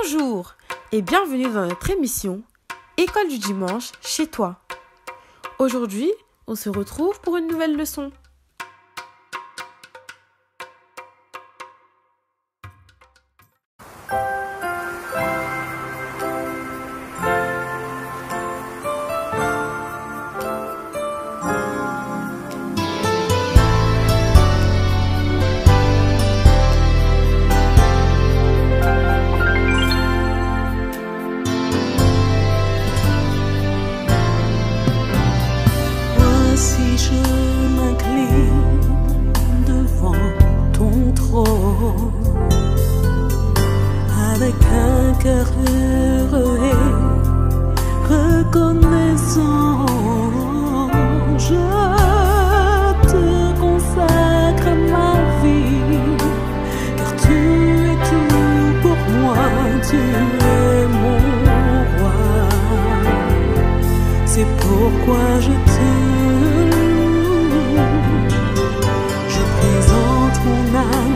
Bonjour et bienvenue dans notre émission École du dimanche chez toi. Aujourd'hui, on se retrouve pour une nouvelle leçon. Si je m'incline devant ton trône avec un cœur heureux et reconnaissant, je te consacre ma vie, car tu es tout pour moi, tu es mon roi. C'est pourquoi je te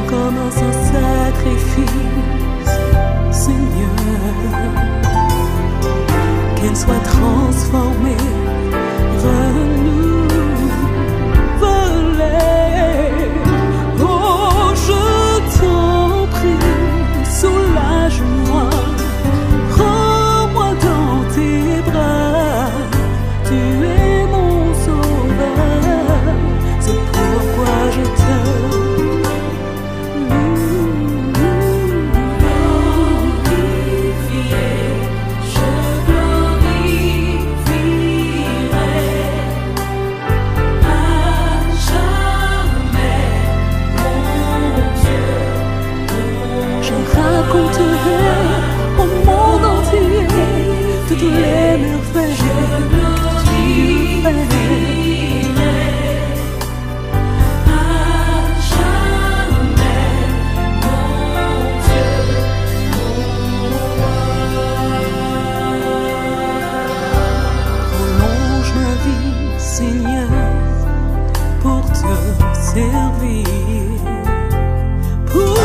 comme un saint sacrifice, Seigneur, qu'elle soit transformée, renouvelée. Oh, je t'en prie, soulage-moi, prends-moi dans tes bras, tu es mon sauveur, c'est pourquoi je te au monde entier toutes les merveilles que tu fais. À jamais, mon Dieu, mon roi. Prolonge ma vie, Seigneur, pour te servir, pour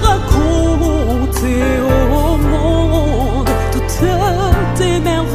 raconter au monde toutes tes merveilles.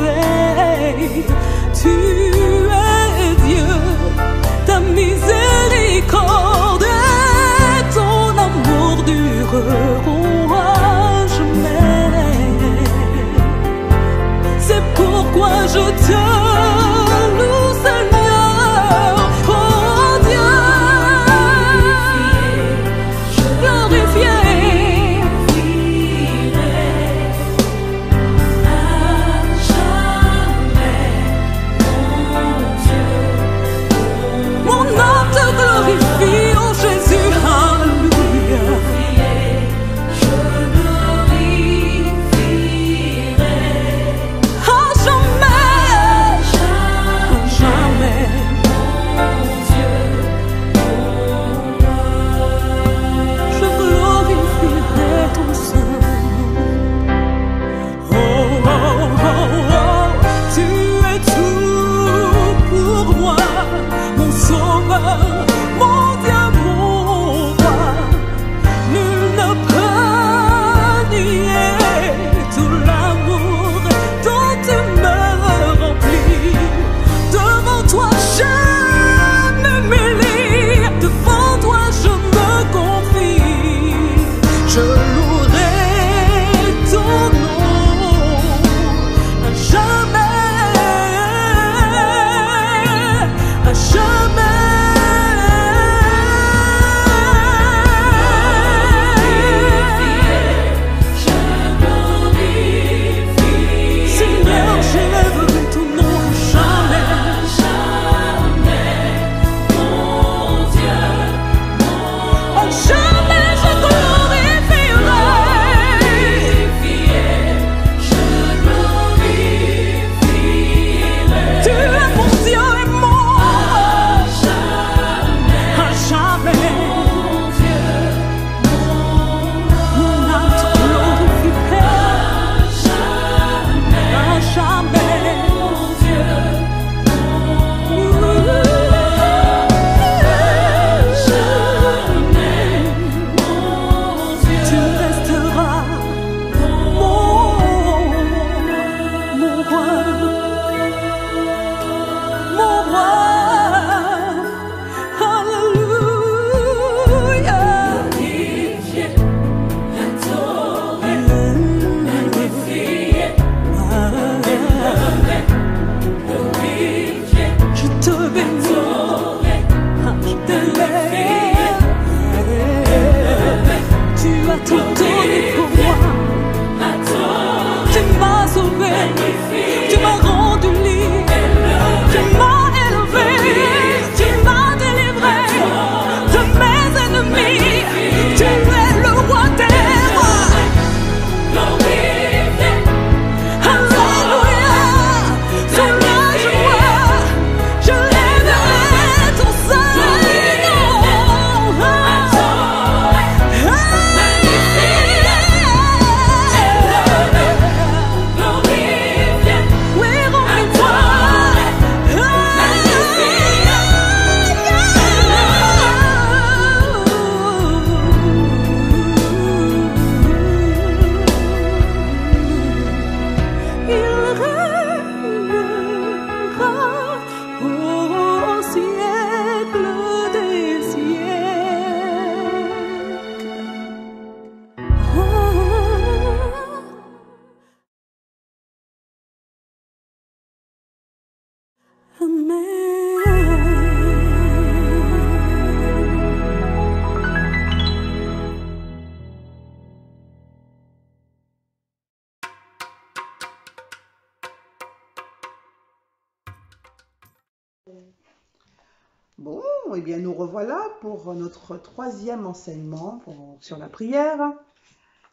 Bon, eh bien nous revoilà pour notre troisième enseignement sur la prière.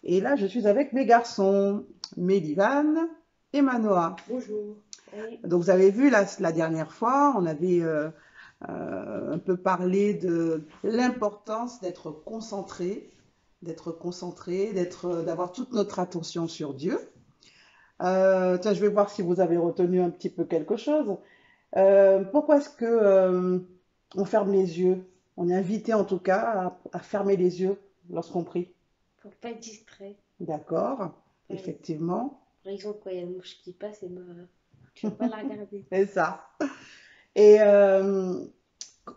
Et là, je suis avec mes garçons, Mélivan et Manoa. Bonjour. Oui. Donc vous avez vu la dernière fois, on avait un peu parlé de l'importance d'être concentré, d'avoir toute notre attention sur Dieu. Tiens, je vais voir si vous avez retenu un petit peu quelque chose. Pourquoi est-ce que on ferme les yeux? On est invité en tout cas à fermer les yeux lorsqu'on prie. Pour pas être distrait. D'accord, Ouais. effectivement, Par exemple, quand il y a une mouche qui passe, et ben, tu vas pas la regarder. c'est ça. Et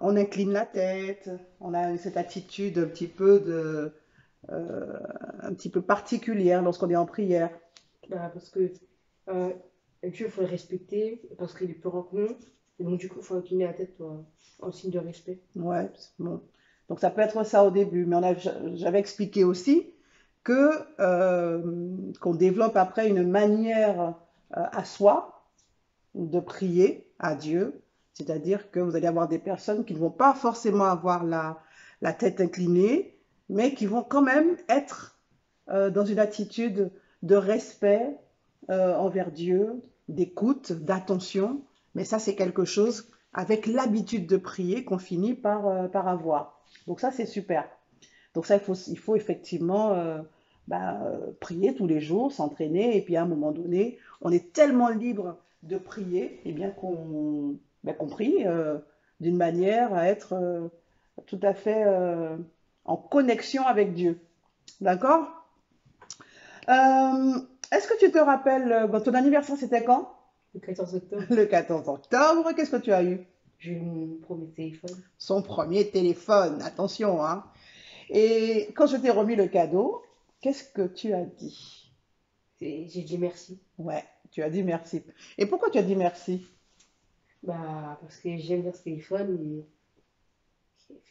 on incline la tête, on a cette attitude un petit peu particulière lorsqu'on est en prière. Bah, parce que euh, Dieu, il faut le respecter, parce qu'il est plus grand que nous. Et donc, du coup, il faut incliner la tête en signe de respect. Ouais, bon. Donc ça peut être ça au début, mais j'avais expliqué aussi que qu'on développe après une manière à soi de prier à Dieu, c'est-à-dire que vous allez avoir des personnes qui ne vont pas forcément avoir la tête inclinée, mais qui vont quand même être dans une attitude de respect envers Dieu, d'écoute, d'attention. Mais ça, c'est quelque chose avec l'habitude de prier qu'on finit par avoir. Donc ça, c'est super. Donc ça, il faut effectivement prier tous les jours, s'entraîner, et puis à un moment donné, on est tellement libre de prier, et bien qu'on prie d'une manière à être tout à fait en connexion avec Dieu. D'accord? Est-ce que tu te rappelles, ton anniversaire, c'était quand? Le 14 octobre, Le 14 octobre. Qu'est-ce que tu as eu? j'ai eu mon premier téléphone. Son premier téléphone, attention, hein. Et quand je t'ai remis le cadeau, qu'est-ce que tu as dit? J'ai dit merci. Ouais, tu as dit merci. Et pourquoi tu as dit merci? Bah, parce que j'aime bien ce téléphone et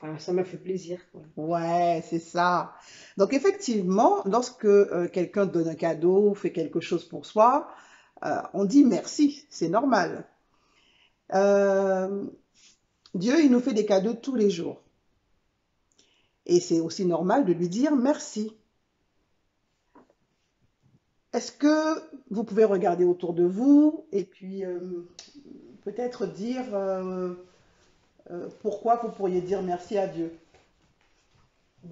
enfin, ça m'a fait plaisir, quoi. Ouais, c'est ça. Donc effectivement, lorsque quelqu'un donne un cadeau, fait quelque chose pour soi, on dit merci, c'est normal. Euh, Dieu, il nous fait des cadeaux tous les jours. Et c'est aussi normal de lui dire merci. Est-ce que vous pouvez regarder autour de vous et puis peut-être dire pourquoi vous pourriez dire merci à Dieu?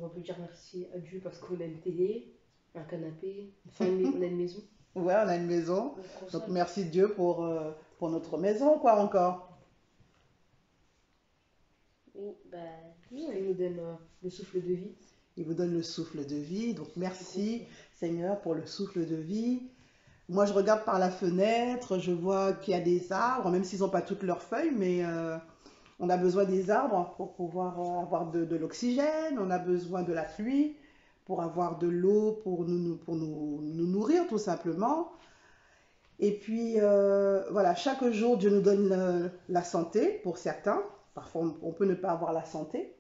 On peut dire merci à Dieu parce qu'on a une télé, un canapé, enfin, on a une maison. Ouais, on a une maison. On prend Donc ça. merci Dieu pour notre maison, quoi encore. Oui, bah, oui, il nous donne le souffle de vie. Il vous donne le souffle de vie. Donc merci Seigneur pour le souffle de vie. Moi, je regarde par la fenêtre, je vois qu'il y a des arbres, même s'ils n'ont pas toutes leurs feuilles, mais on a besoin des arbres pour pouvoir avoir de l'oxygène, on a besoin de la pluie pour avoir de l'eau, pour nous nourrir tout simplement. Et puis voilà, chaque jour, Dieu nous donne la santé pour certains. Parfois, on peut ne pas avoir la santé.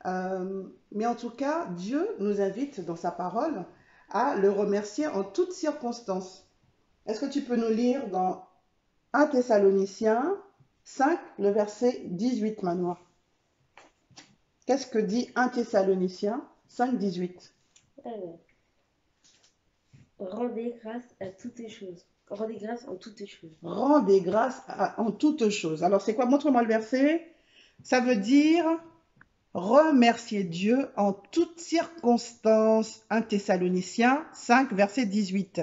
Mais en tout cas, Dieu nous invite dans sa parole à le remercier en toutes circonstances. Est-ce que tu peux nous lire dans 1 Thessaloniciens 5, le verset 18, Manoir? Qu'est-ce que dit 1 Thessaloniciens 5, 18? Alors, rendez grâce à toutes les choses. Rendez grâce en toutes les choses. Rendez grâce en toutes choses. Alors, c'est quoi? Montre-moi le verset. Ça veut dire remercier Dieu en toutes circonstances. 1 Thessaloniciens 5, verset 18.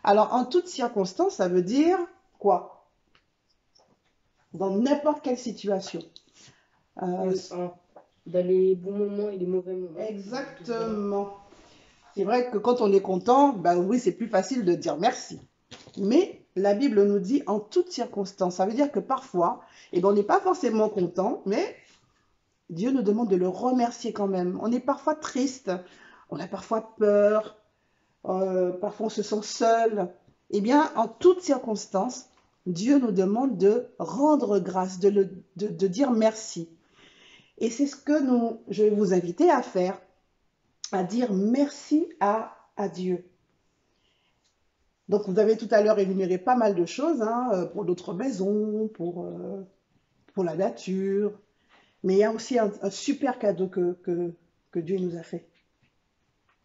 Alors, en toutes circonstances, ça veut dire quoi? Dans n'importe quelle situation. Dans les bons moments et les mauvais moments. Exactement. C'est vrai que quand on est content, ben oui, c'est plus facile de dire merci. Mais la Bible nous dit en toutes circonstances. Ça veut dire que parfois, eh ben, on n'est pas forcément content, mais Dieu nous demande de le remercier quand même. On est parfois triste, on a parfois peur, parfois on se sent seul. Eh bien, en toutes circonstances, Dieu nous demande de rendre grâce, de dire merci. Et c'est ce que je vais vous inviter à faire, à dire merci à Dieu. Donc, vous avez tout à l'heure énuméré pas mal de choses, hein, pour notre maison, pour pour la nature. Mais il y a aussi un super cadeau que Dieu nous a fait.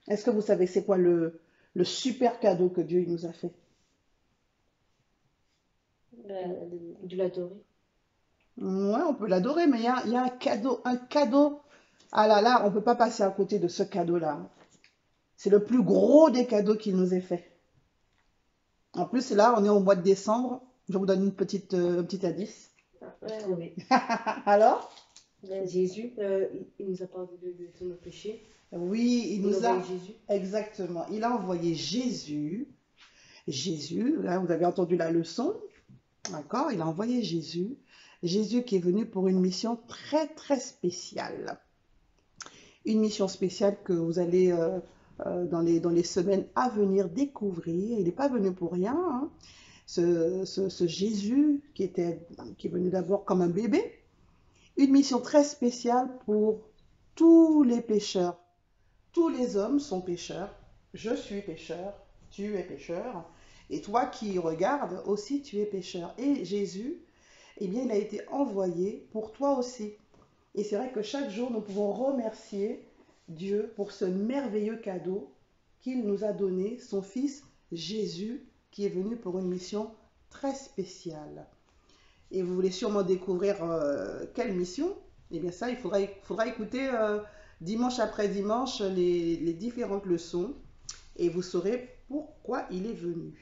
Est-ce que vous savez c'est quoi le super cadeau que Dieu nous a fait? De l'adorer. Ouais, on peut l'adorer, mais il y a un cadeau. Ah là là, on ne peut pas passer à côté de ce cadeau-là. C'est le plus gros des cadeaux qu'il nous ait fait. En plus, là, on est au mois de décembre. Je vous donne un petit indice. Oui. Alors? Jésus, il nous a parlé de tous nos péchés. Oui, il Il nous a a... envoyé Jésus. Exactement. Il a envoyé Jésus. Jésus, là, vous avez entendu la leçon. D'accord? Il a envoyé Jésus. Jésus qui est venu pour une mission très, très spéciale. Une mission spéciale que vous allez, dans les semaines à venir, découvrir. Il n'est pas venu pour rien, hein. Ce Jésus qui est venu d'abord comme un bébé. Une mission très spéciale pour tous les pécheurs. Tous les hommes sont pécheurs. Je suis pécheur, tu es pécheur. Et toi qui regardes aussi, tu es pécheur. Et Jésus, eh bien, il a été envoyé pour toi aussi. Et c'est vrai que chaque jour, nous pouvons remercier Dieu pour ce merveilleux cadeau qu'il nous a donné, son Fils Jésus, qui est venu pour une mission très spéciale. Et vous voulez sûrement découvrir quelle mission? Eh bien ça, il faudra écouter dimanche après dimanche les différentes leçons et vous saurez pourquoi il est venu.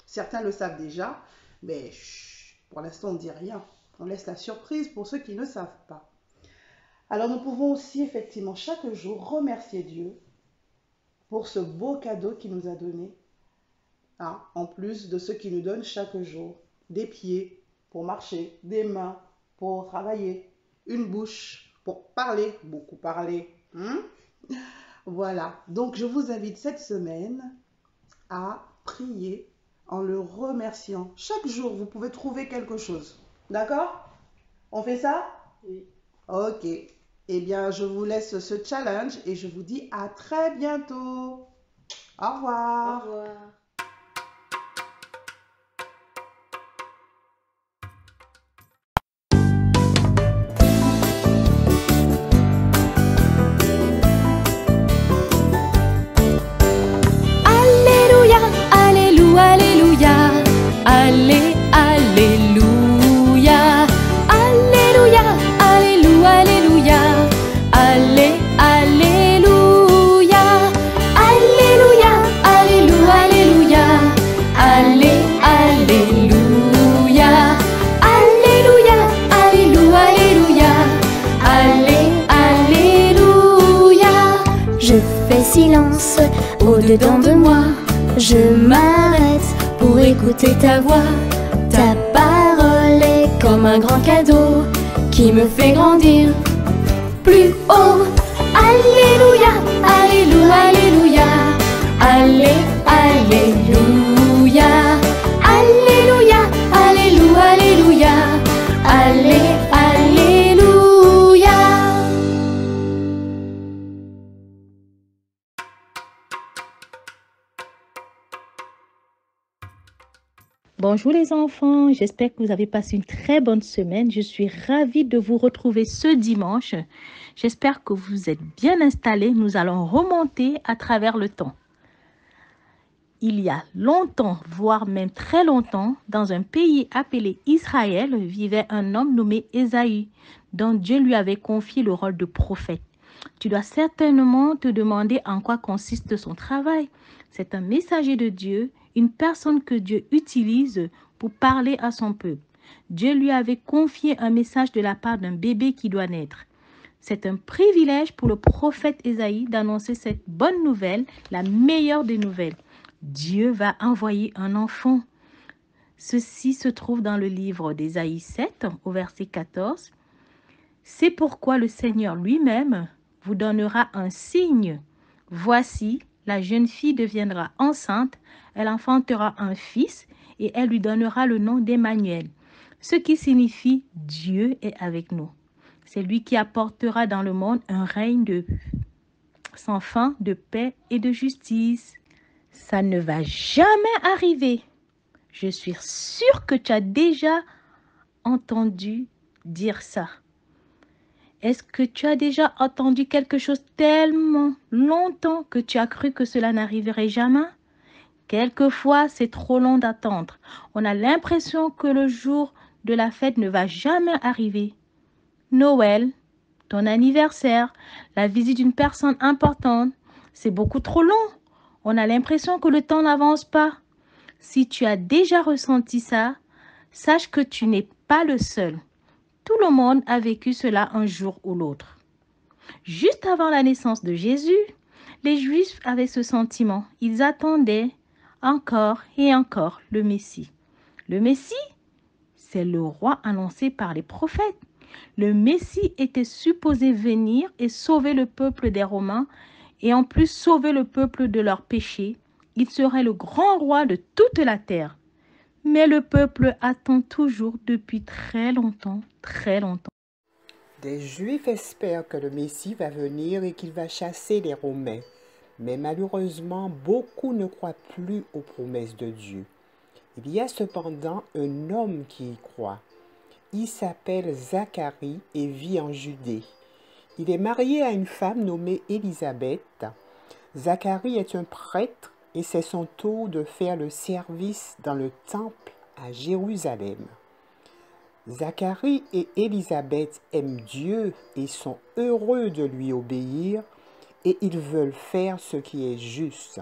Certains le savent déjà, mais chut, pour l'instant on ne dit rien. On laisse la surprise pour ceux qui ne savent pas. Alors nous pouvons aussi effectivement chaque jour remercier Dieu pour ce beau cadeau qu'il nous a donné, hein, en plus de ce qu'il nous donne chaque jour. Des pieds pour marcher, des mains pour travailler, une bouche pour parler, beaucoup parler. Voilà, donc je vous invite cette semaine à prier en le remerciant. Chaque jour, vous pouvez trouver quelque chose. D'accord? On fait ça? Oui. Ok. Eh bien, je vous laisse ce challenge et je vous dis à très bientôt. Au Au revoir. revoir. Alléluia, Alléluia, Alléluia, Allé, Alléluia, Alléluia, Alléluia, Alléluia, Allé, Alléluia, Alléluia, Alléluia, Alléluia, Allé, Alléluia, Alléluia, Alléluia, Alléluia, Allé, Alléluia. Je fais silence au-dedans de moi, je m'arrête pour écouter ta voix. Ta parole est comme un grand cadeau qui me fait grandir plus haut. Alléluia, Alléluia, Alléluia, Allé, Alléluia, Alléluia, Alléluia, Alléluia, Allé, Alléluia. Bonjour les enfants, j'espère que vous avez passé une très bonne semaine. Je suis ravie de vous retrouver ce dimanche. J'espère que vous êtes bien installés. Nous allons remonter à travers le temps. Il y a longtemps, voire même très longtemps, dans un pays appelé Israël, vivait un homme nommé Ésaü, dont Dieu lui avait confié le rôle de prophète. Tu dois certainement te demander en quoi consiste son travail. C'est un messager de Dieu, une personne que Dieu utilise pour parler à son peuple. Dieu lui avait confié un message de la part d'un bébé qui doit naître. C'est un privilège pour le prophète Ésaïe d'annoncer cette bonne nouvelle, la meilleure des nouvelles. Dieu va envoyer un enfant. Ceci se trouve dans le livre d'Ésaïe 7, au verset 14. C'est pourquoi le Seigneur lui-même vous donnera un signe. Voici, la jeune fille deviendra enceinte, elle enfantera un fils et elle lui donnera le nom d'Emmanuel, ce qui signifie Dieu est avec nous. C'est lui qui apportera dans le monde un règne sans fin de paix et de justice. Ça ne va jamais arriver. Je suis sûre que tu as déjà entendu dire ça? Est-ce que tu as déjà entendu quelque chose tellement longtemps que tu as cru que cela n'arriverait jamais? Quelquefois, c'est trop long d'attendre. On a l'impression que le jour de la fête ne va jamais arriver. Noël, ton anniversaire, la visite d'une personne importante, c'est beaucoup trop long. On a l'impression que le temps n'avance pas. Si tu as déjà ressenti ça, sache que tu n'es pas le seul. Tout le monde a vécu cela un jour ou l'autre. Juste avant la naissance de Jésus, les Juifs avaient ce sentiment. Ils attendaient encore et encore le Messie. Le Messie, c'est le roi annoncé par les prophètes. Le Messie était supposé venir et sauver le peuple des Romains et en plus sauver le peuple de leurs péchés. Il serait le grand roi de toute la terre. Mais le peuple attend toujours depuis très longtemps, très longtemps. Des Juifs espèrent que le Messie va venir et qu'il va chasser les Romains. Mais malheureusement, beaucoup ne croient plus aux promesses de Dieu. Il y a cependant un homme qui y croit. Il s'appelle Zacharie et vit en Judée. Il est marié à une femme nommée Élisabeth. Zacharie est un prêtre et c'est son tour de faire le service dans le temple à Jérusalem. Zacharie et Élisabeth aiment Dieu et sont heureux de lui obéir et ils veulent faire ce qui est juste.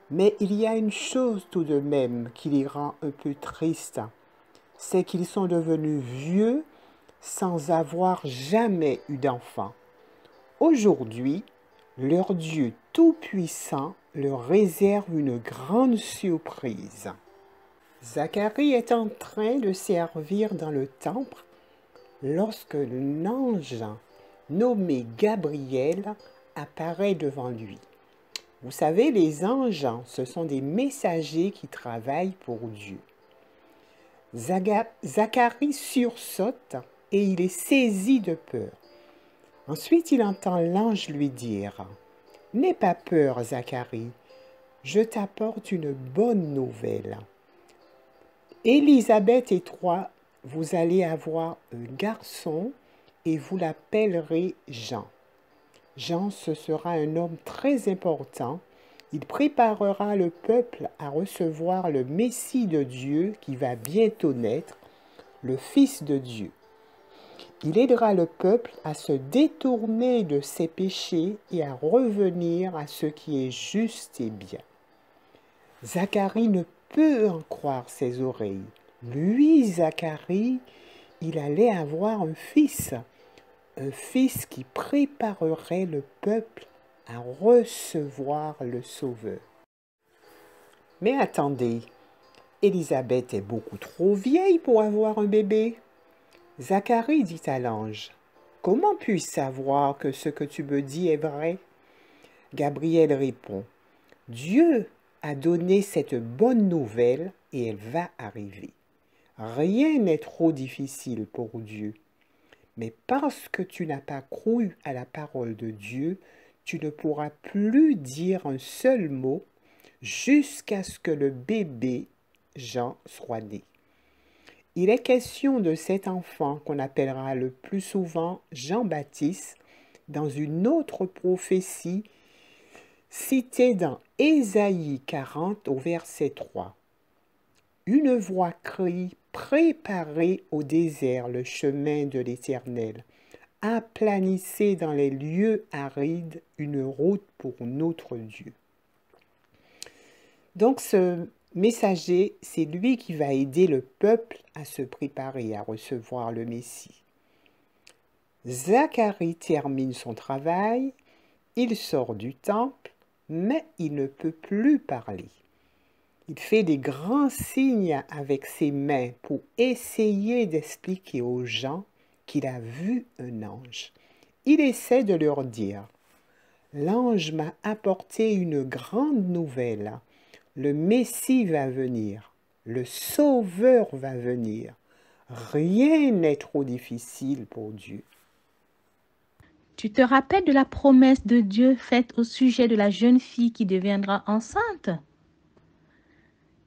Mais il y a une chose tout de même qui les rend un peu tristes, c'est qu'ils sont devenus vieux sans avoir jamais eu d'enfant. Aujourd'hui, leur Dieu tout-puissant leur réserve une grande surprise. Zacharie est en train de servir dans le temple lorsque un ange nommé Gabriel apparaît devant lui. Vous savez, les anges, ce sont des messagers qui travaillent pour Dieu. Zacharie sursaute et il est saisi de peur. Ensuite, il entend l'ange lui dire « N'aie pas peur, Zacharie, je t'apporte une bonne nouvelle. Élisabeth et toi, vous allez avoir un garçon et vous l'appellerez Jean. Jean, ce sera un homme très important. Il préparera le peuple à recevoir le Messie de Dieu qui va bientôt naître, le Fils de Dieu. Il aidera le peuple à se détourner de ses péchés et à revenir à ce qui est juste et bien. » Zacharie ne peut en croire ses oreilles. Lui, Zacharie, il allait avoir un fils qui préparerait le peuple à recevoir le Sauveur. Mais attendez, Élisabeth est beaucoup trop vieille pour avoir un bébé. Zacharie dit à l'ange, « Comment puis-je savoir que ce que tu me dis est vrai? » Gabriel répond, « Dieu a donné cette bonne nouvelle et elle va arriver. Rien n'est trop difficile pour Dieu. Mais parce que tu n'as pas cru à la parole de Dieu, tu ne pourras plus dire un seul mot jusqu'à ce que le bébé Jean soit né. Il est question de cet enfant qu'on appellera le plus souvent Jean-Baptiste dans une autre prophétie citée dans Ésaïe 40 au verset 3. Une voix crie, préparez au désert le chemin de l'Éternel. Aplanissez dans les lieux arides une route pour notre Dieu. Donc ce messager, c'est lui qui va aider le peuple à se préparer à recevoir le Messie. Zacharie termine son travail, il sort du temple, mais il ne peut plus parler. Il fait des grands signes avec ses mains pour essayer d'expliquer aux gens qu'il a vu un ange. Il essaie de leur dire « L'ange m'a apporté une grande nouvelle. Le Messie va venir. Le Sauveur va venir. Rien n'est trop difficile pour Dieu. » Tu te rappelles de la promesse de Dieu faite au sujet de la jeune fille qui deviendra enceinte?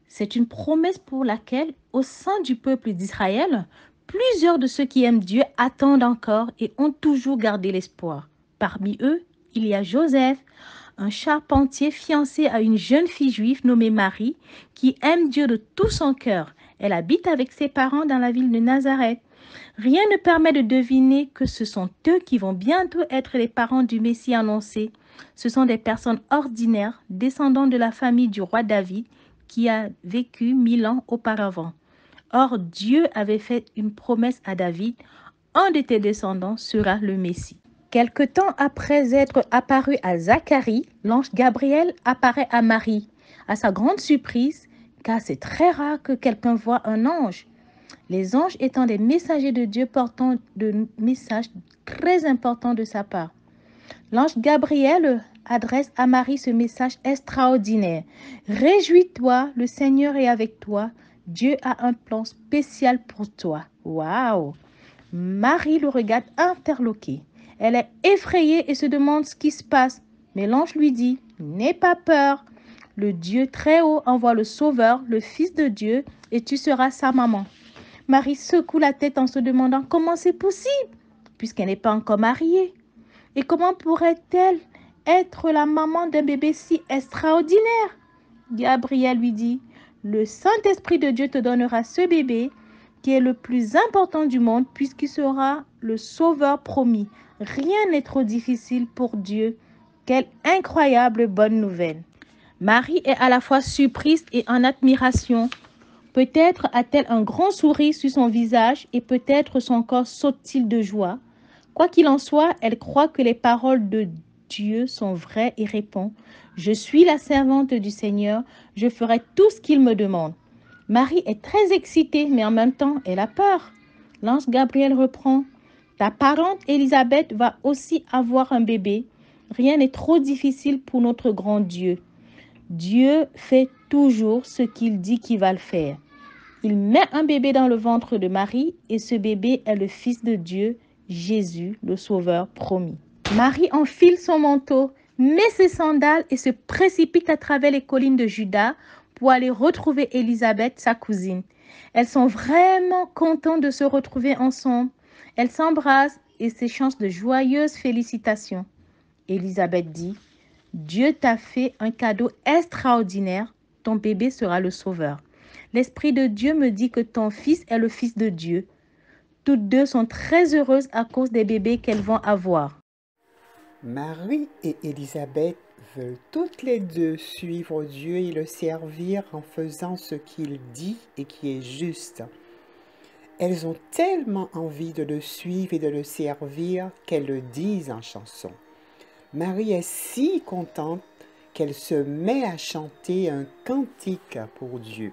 C'est une promesse pour laquelle, au sein du peuple d'Israël, Plusieurs de ceux qui aiment Dieu attendent encore et ont toujours gardé l'espoir. Parmi eux, il y a Joseph, un charpentier fiancé à une jeune fille juive nommée Marie, qui aime Dieu de tout son cœur. Elle habite avec ses parents dans la ville de Nazareth. Rien ne permet de deviner que ce sont eux qui vont bientôt être les parents du Messie annoncé. Ce sont des personnes ordinaires, descendants de la famille du roi David, qui a vécu 1000 ans auparavant. Or, Dieu avait fait une promesse à David, un de tes descendants sera le Messie. Quelque temps après être apparu à Zacharie, l'ange Gabriel apparaît à Marie. À sa grande surprise, car c'est très rare que quelqu'un voie un ange. Les anges étant des messagers de Dieu portant de messages très importants de sa part. L'ange Gabriel adresse à Marie ce message extraordinaire. Réjouis-toi, le Seigneur est avec toi. Dieu a un plan spécial pour toi. Waouh! Marie le regarde interloquée. Elle est effrayée et se demande ce qui se passe. Mais l'ange lui dit, n'aie pas peur. Le Dieu très haut envoie le Sauveur, le Fils de Dieu, et tu seras sa maman. Marie secoue la tête en se demandant comment c'est possible, puisqu'elle n'est pas encore mariée. Et comment pourrait-elle être la maman d'un bébé si extraordinaire? Gabriel lui dit, le Saint-Esprit de Dieu te donnera ce bébé qui est le plus important du monde puisqu'il sera le sauveur promis. Rien n'est trop difficile pour Dieu. Quelle incroyable bonne nouvelle. Marie est à la fois surprise et en admiration. Peut-être a-t-elle un grand sourire sur son visage et peut-être son corps saute-t-il de joie. Quoi qu'il en soit, elle croit que les paroles de Dieu sont vraies et répond « Je suis la servante du Seigneur, je ferai tout ce qu'il me demande. » Marie est très excitée, mais en même temps, elle a peur. L'ange Gabriel reprend « Ta parente Élisabeth va aussi avoir un bébé. Rien n'est trop difficile pour notre grand Dieu. Dieu fait toujours ce qu'il dit qu'il va le faire. » Il met un bébé dans le ventre de Marie et ce bébé est le Fils de Dieu, Jésus, le Sauveur promis. Marie enfile son manteau, met ses sandales et se précipite à travers les collines de Juda pour aller retrouver Élisabeth, sa cousine. Elles sont vraiment contentes de se retrouver ensemble. Elles s'embrassent et s'échangent de joyeuses félicitations. Élisabeth dit, « Dieu t'a fait un cadeau extraordinaire, ton bébé sera le Sauveur. L'Esprit de Dieu me dit que ton fils est le Fils de Dieu. » Toutes deux sont très heureuses à cause des bébés qu'elles vont avoir. Marie et Élisabeth veulent toutes les deux suivre Dieu et le servir en faisant ce qu'il dit et qui est juste. Elles ont tellement envie de le suivre et de le servir qu'elles le disent en chanson. Marie est si contente qu'elle se met à chanter un cantique pour Dieu.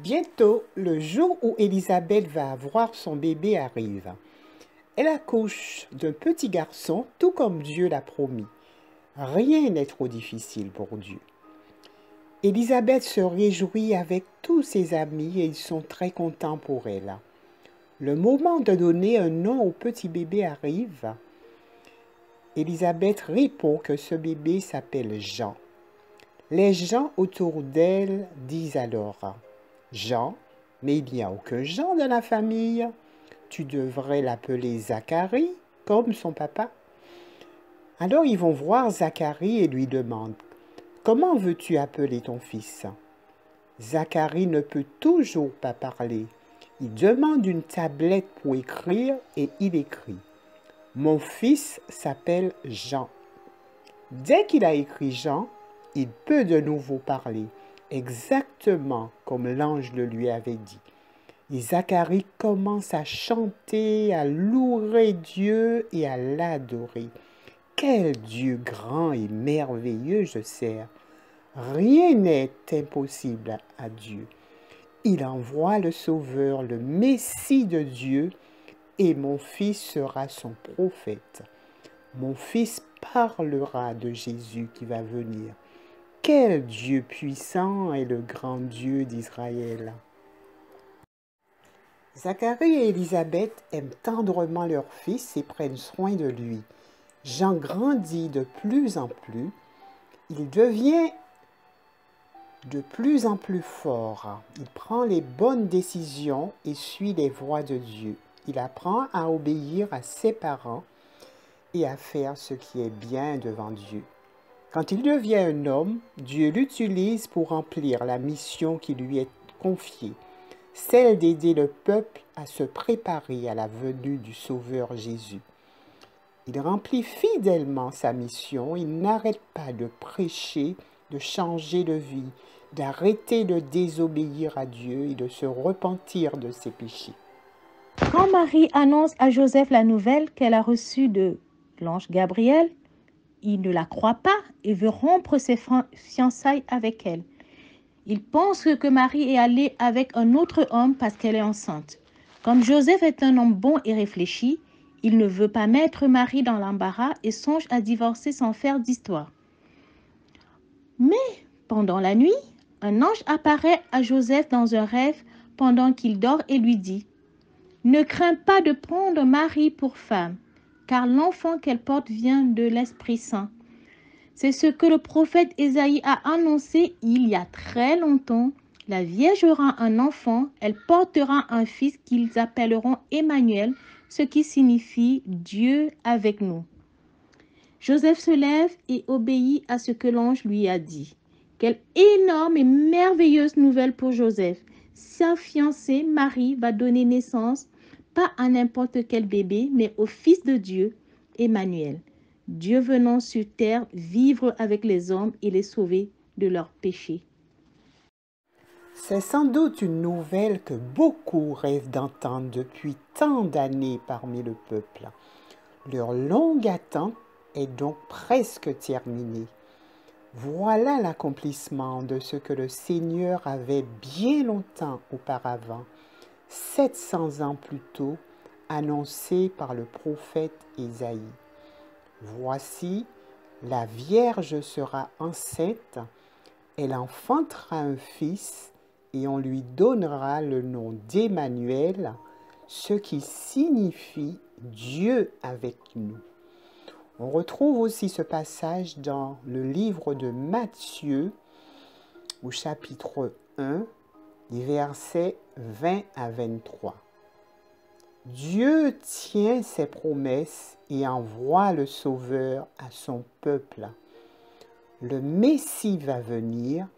Bientôt, le jour où Élisabeth va avoir son bébé arrive. Elle accouche d'un petit garçon, tout comme Dieu l'a promis. Rien n'est trop difficile pour Dieu. Élisabeth se réjouit avec tous ses amis et ils sont très contents pour elle. Le moment de donner un nom au petit bébé arrive. Élisabeth répond que ce bébé s'appelle Jean. Les gens autour d'elle disent alors « Jean, mais il n'y a aucun Jean dans la famille. Tu devrais l'appeler Zacharie, comme son papa. » Alors ils vont voir Zacharie et lui demandent « Comment veux-tu appeler ton fils ?» Zacharie ne peut toujours pas parler. Il demande une tablette pour écrire et il écrit « Mon fils s'appelle Jean. » Dès qu'il a écrit Jean, il peut de nouveau parler, exactement comme l'ange le lui avait dit. Et Zacharie commence à chanter, à louer Dieu et à l'adorer. Quel Dieu grand et merveilleux je sers! Rien n'est impossible à Dieu. Il envoie le Sauveur, le Messie de Dieu, et mon fils sera son prophète. Mon fils parlera de Jésus qui va venir. Quel Dieu puissant est le grand Dieu d'Israël! Zacharie et Élisabeth aiment tendrement leur fils et prennent soin de lui. Jean grandit de plus en plus. Il devient de plus en plus fort. Il prend les bonnes décisions et suit les voies de Dieu. Il apprend à obéir à ses parents et à faire ce qui est bien devant Dieu. Quand il devient un homme, Dieu l'utilise pour remplir la mission qui lui est confiée, celle d'aider le peuple à se préparer à la venue du Sauveur Jésus. Il remplit fidèlement sa mission, il n'arrête pas de prêcher, de changer de vie, d'arrêter de désobéir à Dieu et de se repentir de ses péchés. Quand Marie annonce à Joseph la nouvelle qu'elle a reçue de l'ange Gabriel, il ne la croit pas et veut rompre ses fiançailles avec elle. Il pense que Marie est allée avec un autre homme parce qu'elle est enceinte. Comme Joseph est un homme bon et réfléchi, il ne veut pas mettre Marie dans l'embarras et songe à divorcer sans faire d'histoire. Mais pendant la nuit, un ange apparaît à Joseph dans un rêve pendant qu'il dort et lui dit « Ne crains pas de prendre Marie pour femme, car l'enfant qu'elle porte vient de l'Esprit Saint. C'est ce que le prophète Ésaïe a annoncé il y a très longtemps. La Vierge aura un enfant, elle portera un fils qu'ils appelleront Emmanuel, ce qui signifie Dieu avec nous. » Joseph se lève et obéit à ce que l'ange lui a dit. Quelle énorme et merveilleuse nouvelle pour Joseph. Sa fiancée Marie va donner naissance, pas à n'importe quel bébé, mais au Fils de Dieu, Emmanuel. Dieu venant sur terre vivre avec les hommes et les sauver de leurs péchés. C'est sans doute une nouvelle que beaucoup rêvent d'entendre depuis tant d'années parmi le peuple. Leur longue attente est donc presque terminée. Voilà l'accomplissement de ce que le Seigneur avait bien longtemps auparavant, 700 ans plus tôt, annoncé par le prophète Ésaïe. Voici, la Vierge sera enceinte, elle enfantera un fils et on lui donnera le nom d'Emmanuel, ce qui signifie Dieu avec nous. On retrouve aussi ce passage dans le livre de Matthieu, au chapitre 1, les versets 20 à 23. Dieu tient ses promesses et envoie le Sauveur à son peuple. Le Messie va venir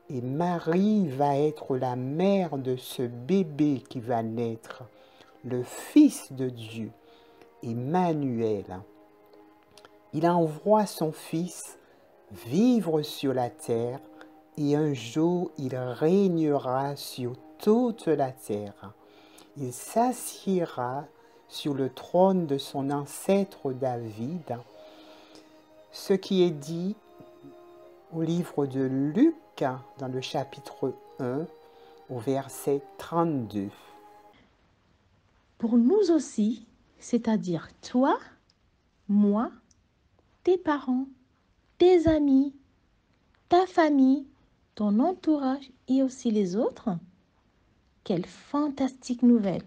et Marie va être la mère de ce bébé qui va naître, le Fils de Dieu, Emmanuel. Il envoie son Fils vivre sur la terre et un jour il régnera sur toute la terre. Il s'assiera sur le trône de son ancêtre David, ce qui est dit au livre de Luc dans le chapitre 1 au verset 32. Pour nous aussi, c'est-à-dire toi, moi, tes parents, tes amis, ta famille, ton entourage et aussi les autres. Quelle fantastique nouvelle!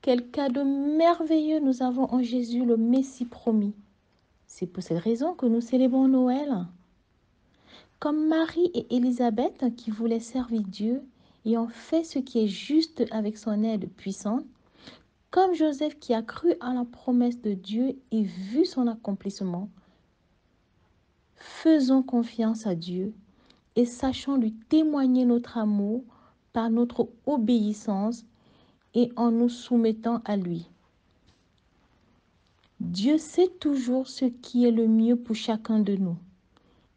Quel cadeau merveilleux nous avons en Jésus, le Messie promis. C'est pour cette raison que nous célébrons Noël. Comme Marie et Élisabeth qui voulaient servir Dieu et ont fait ce qui est juste avec son aide puissante, comme Joseph qui a cru à la promesse de Dieu et vu son accomplissement, faisons confiance à Dieu et sachons lui témoigner notre amour par notre obéissance et en nous soumettant à lui. Dieu sait toujours ce qui est le mieux pour chacun de nous.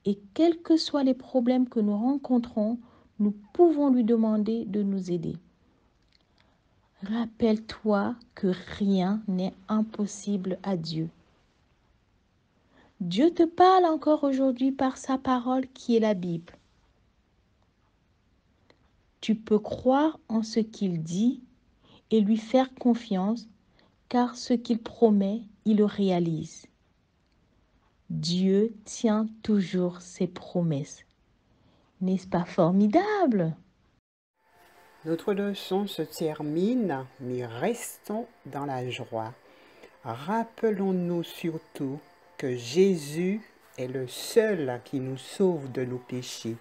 Et quels que soient les problèmes que nous rencontrons, nous pouvons lui demander de nous aider. Rappelle-toi que rien n'est impossible à Dieu. Dieu te parle encore aujourd'hui par sa parole qui est la Bible. Tu peux croire en ce qu'il dit et lui faire confiance, car ce qu'il promet, il le réalise. Dieu tient toujours ses promesses. N'est-ce pas formidable? Notre leçon se termine, mais restons dans la joie. Rappelons-nous surtout que Jésus est le seul qui nous sauve de nos péchés.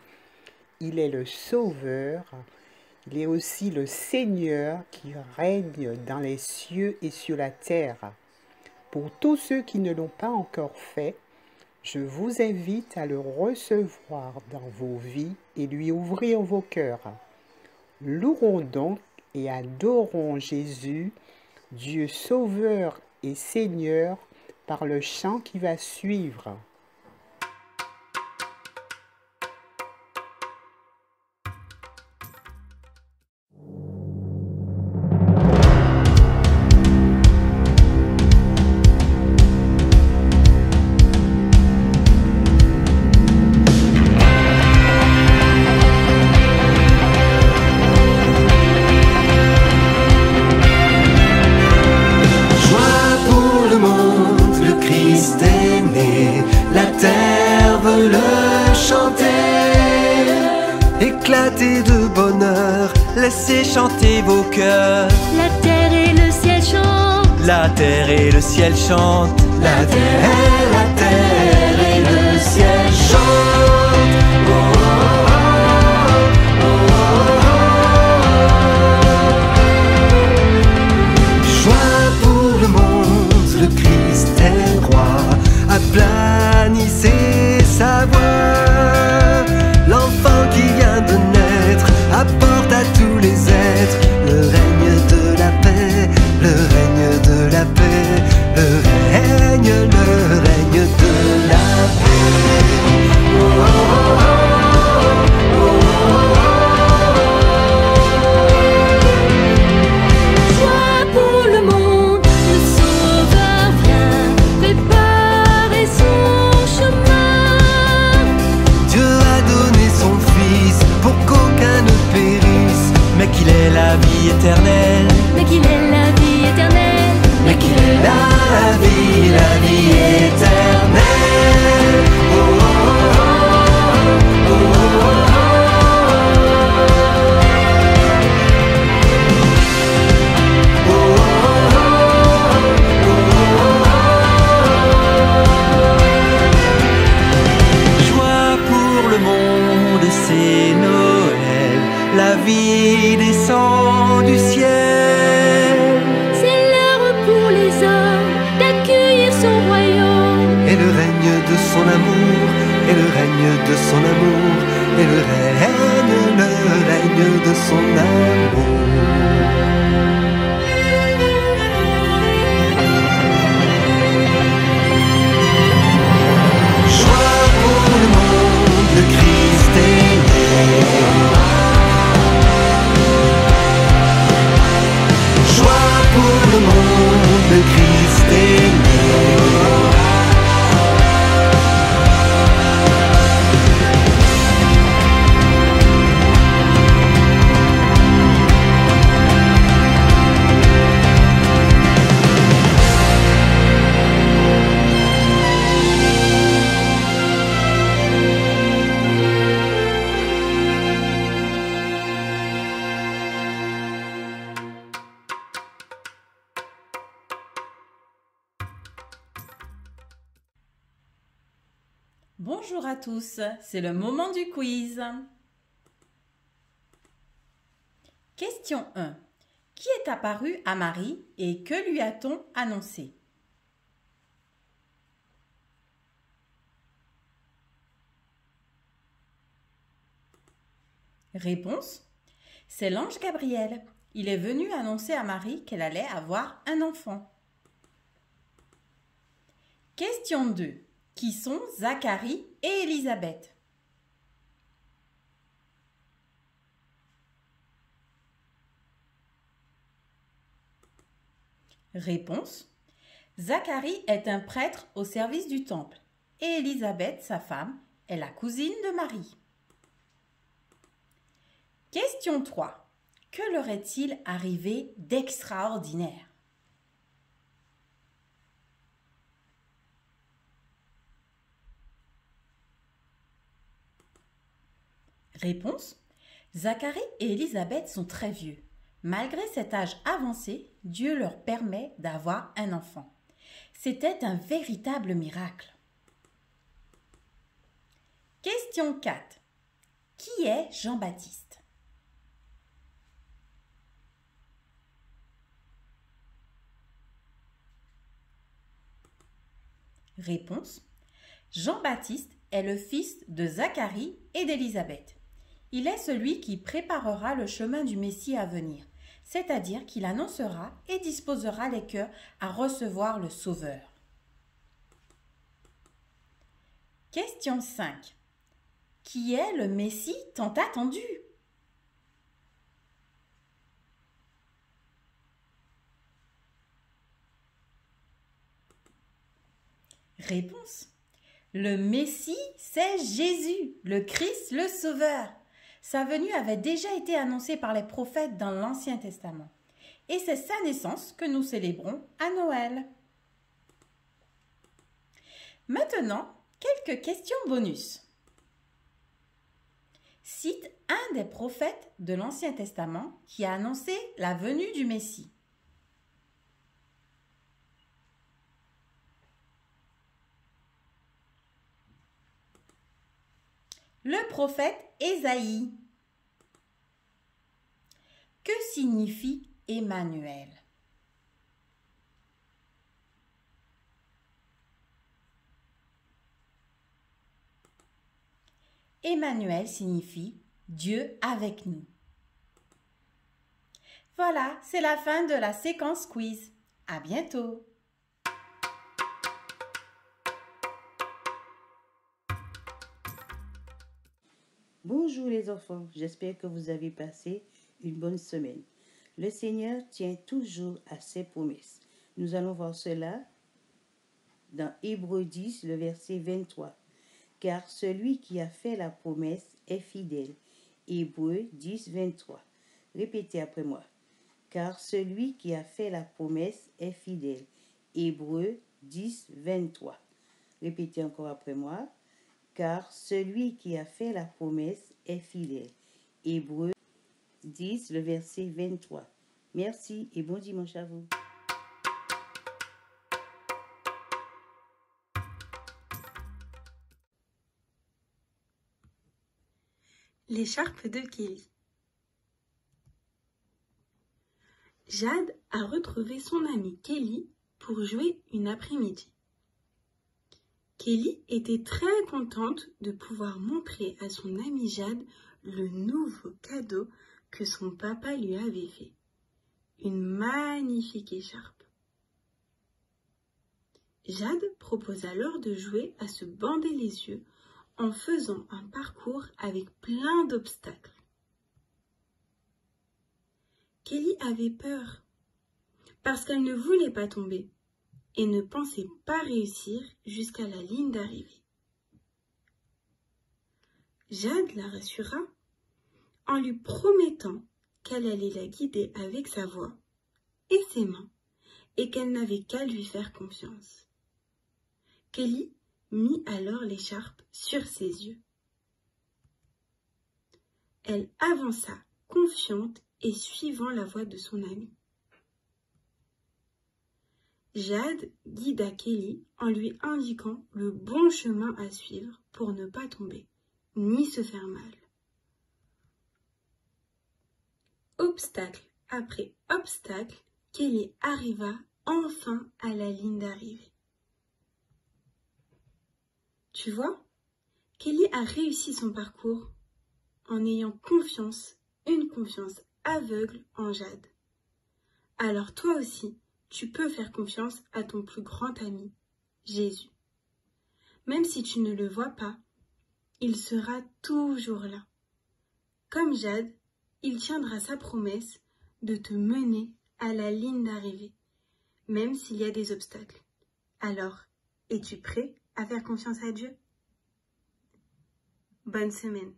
il est le Sauveur, il est aussi le Seigneur qui règne dans les cieux et sur la terre. Pour tous ceux qui ne l'ont pas encore fait, je vous invite à le recevoir dans vos vies et lui ouvrir vos cœurs. Louons donc et adorons Jésus, Dieu Sauveur et Seigneur, par le chant qui va suivre. Éclatez de bonheur, laissez chanter vos cœurs. La terre et le ciel chantent. La terre et le ciel chantent. La terre et le ciel chantent. Oh, oh, oh, oh. Joie pour le monde, le Christ est roi. Aplanissez sa voix. L'enfant qui vient de naître apporte à tous les êtres le règne de la paix, le règne de la paix, le règne de la paix. Oh, oh, oh, oh, oh. Joie pour le monde, le Sauveur vient préparer son chemin. Dieu a donné son Fils pour qu'aucun ne périsse, mais qu'il ait la vie éternelle, Mais qu'il ait la vie éternelle. mais qu'il ait la vie éternelle. Oh, oh, oh, oh, oh, Joie pour le monde, c'est Noël, la vie descend du ciel. C'est l'heure pour les hommes d'accueillir son royaume. Et le règne de son amour, et le règne de son amour, et le règne de son amour. Joie pour le monde, le Christ est né. Joie pour le monde, le Christ est né. Bonjour à tous, c'est le moment du quiz. Question 1. Qui est apparu à Marie et que lui a-t-on annoncé? Réponse. C'est l'ange Gabriel. Il est venu annoncer à Marie qu'elle allait avoir un enfant. Question 2. Qui sont Zacharie et Élisabeth? Réponse. Zacharie est un prêtre au service du temple et Élisabeth, sa femme, est la cousine de Marie. Question 3. Que leur est-il arrivé d'extraordinaire? Réponse. Zacharie et Élisabeth sont très vieux. Malgré cet âge avancé, Dieu leur permet d'avoir un enfant. C'était un véritable miracle. Question 4. Qui est Jean-Baptiste? Réponse. Jean-Baptiste est le fils de Zacharie et d'Élisabeth. Il est celui qui préparera le chemin du Messie à venir, c'est-à-dire qu'il annoncera et disposera les cœurs à recevoir le Sauveur. Question 5. Qui est le Messie tant attendu? Réponse. Le Messie, c'est Jésus, le Christ, le Sauveur. Sa venue avait déjà été annoncée par les prophètes dans l'Ancien Testament. Et c'est sa naissance que nous célébrons à Noël. Maintenant, quelques questions bonus. Cite un des prophètes de l'Ancien Testament qui a annoncé la venue du Messie. Le prophète Ésaïe. Que signifie Emmanuel? Emmanuel signifie Dieu avec nous. Voilà, c'est la fin de la séquence quiz. À bientôt! Bonjour les enfants, j'espère que vous avez passé une bonne semaine. Le Seigneur tient toujours à ses promesses. Nous allons voir cela dans Hébreux 10, le verset 23. Car celui qui a fait la promesse est fidèle. Hébreux 10, 23. Répétez après moi. Car celui qui a fait la promesse est fidèle. Hébreux 10, 23. Répétez encore après moi. Car celui qui a fait la promesse est fidèle. Hébreux 10, le verset 23. Merci et bon dimanche à vous. L'écharpe de Kelly. Jade a retrouvé son amie Kelly pour jouer une après-midi. Kelly était très contente de pouvoir montrer à son amie Jade le nouveau cadeau que son papa lui avait fait. Une magnifique écharpe. Jade propose alors de jouer à se bander les yeux en faisant un parcours avec plein d'obstacles. Kelly avait peur parce qu'elle ne voulait pas tomber et ne pensait pas réussir jusqu'à la ligne d'arrivée. Jade la rassura en lui promettant qu'elle allait la guider avec sa voix et ses mains et qu'elle n'avait qu'à lui faire confiance. Kelly mit alors l'écharpe sur ses yeux. Elle avança confiante et suivant la voix de son amie. Jade guida Kelly en lui indiquant le bon chemin à suivre pour ne pas tomber, ni se faire mal. Obstacle après obstacle, Kelly arriva enfin à la ligne d'arrivée. Tu vois, Kelly a réussi son parcours en ayant confiance, une confiance aveugle en Jade. Alors toi aussi, tu peux faire confiance à ton plus grand ami, Jésus. Même si tu ne le vois pas, il sera toujours là. Comme Jade, il tiendra sa promesse de te mener à la ligne d'arrivée, même s'il y a des obstacles. Alors, es-tu prêt à faire confiance à Dieu? Bonne semaine.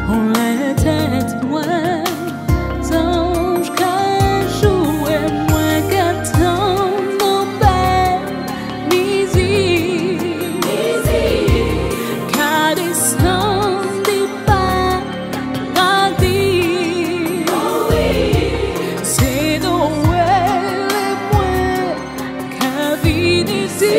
on était loin, ange qu'a joué moins qu'attend nos belles musiques, qu'a descendu par la vie. C'est Noël et moi qu'a venu ici.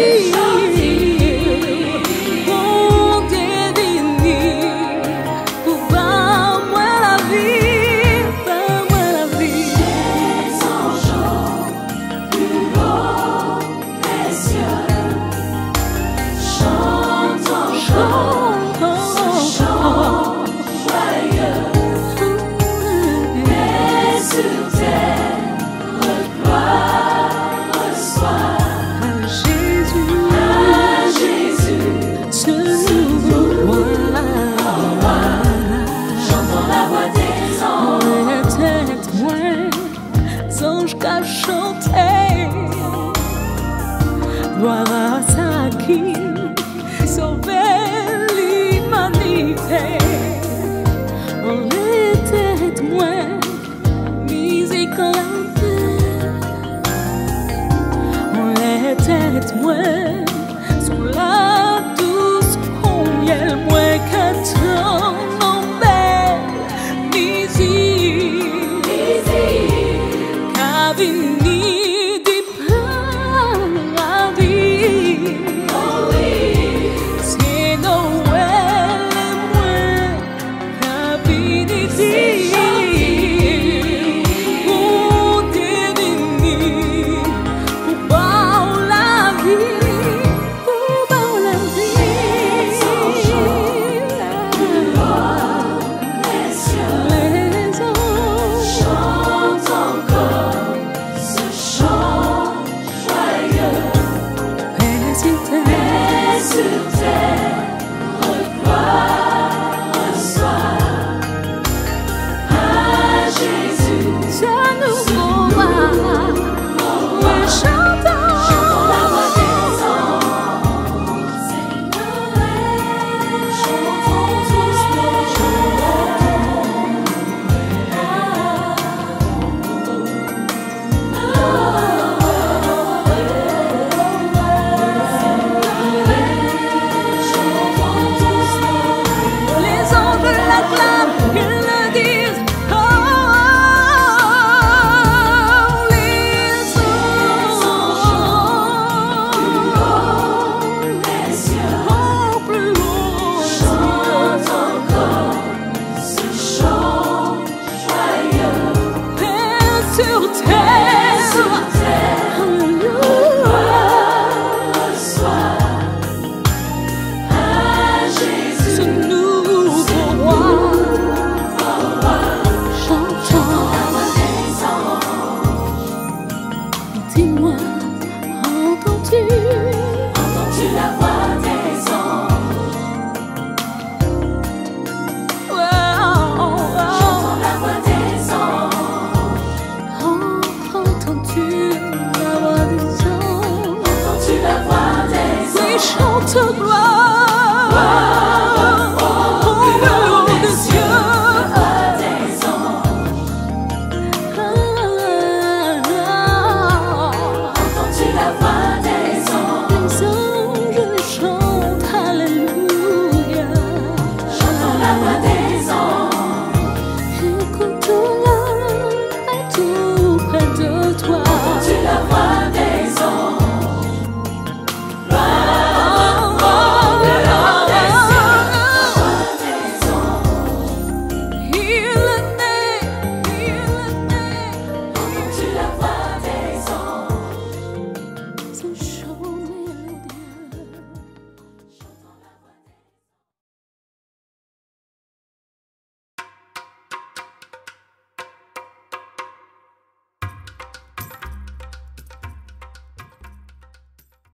Qu'a chanté, gloire à ça qui sauvait l'humanité. On était moins musique en la paix, on était moins